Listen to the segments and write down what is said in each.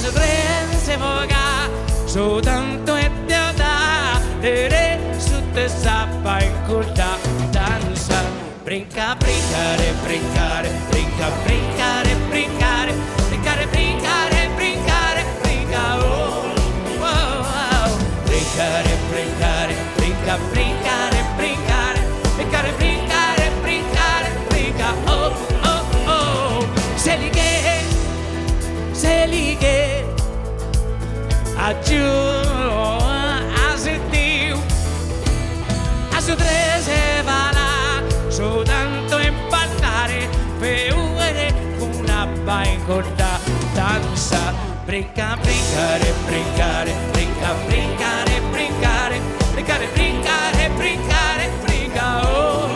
su tren se voga, su tanto e da, tere su te sappa in curta danza. Brinca, brincare, brincare, brinca, brincare, brincare, brincare, brincare, brincare, brinca, oh, oh, oh. Brincare, brincare, brinca, brincare, brincare, brincare, brincare, brincare, brinca, oh, oh, oh. Se lighe, aggiù, a sentiu, a su tre se va là, su tanto impallare, per una bancorda danza. Brinca, brincare, brincare, brinca, brincare, brincare, brincare, brincare, brincare, brinca, oh,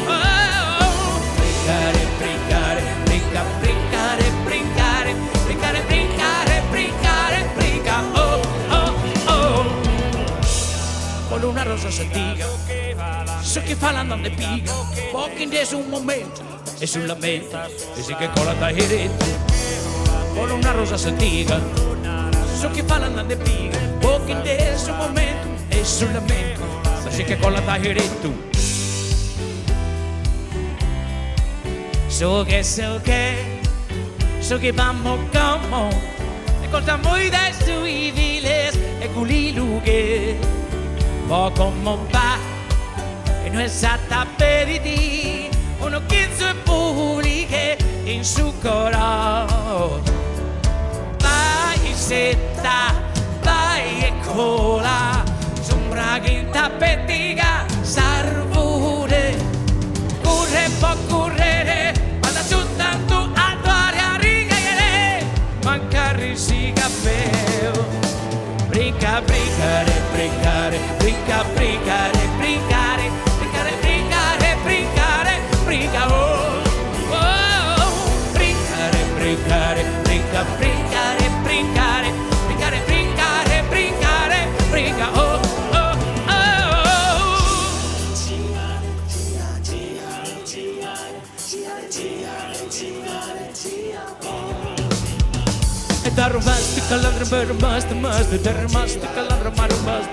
oh, oh. Brincare, brincare, brinca, brincare, brincare, brincare, brincare, brincare, brinca, oh, oh, oh. Con una rosa sentiva, so che fa l'andando e piga, pochi in su un momento e sulla mente, e si che cola da eretto. Con una rosa sentiva, so che fa l'andando e piga, pochi in su un momento e sulla mente, e si che cola da eretto. So che vamos como, e cortamos dai sui viles, e culi lughe, po como va. E noi esatta per di uno chizzo e pubbliche in su coro. Vai setta, vai e cola, sombra che in tappettiga sarvure. Corre può correre, vada giù tanto a tuare a rigare, mancare si caffè. Brinca, brincare, brincare, brinca, brincare, brincare, brincare, brincare, brincare, brinca, oh, oh, brincare, brincare, brinca, brincare, brincare, brincare, brincare, brincare, brinca, oh, oh, oh. E da romastica l'altra must, da romastica l'altra must,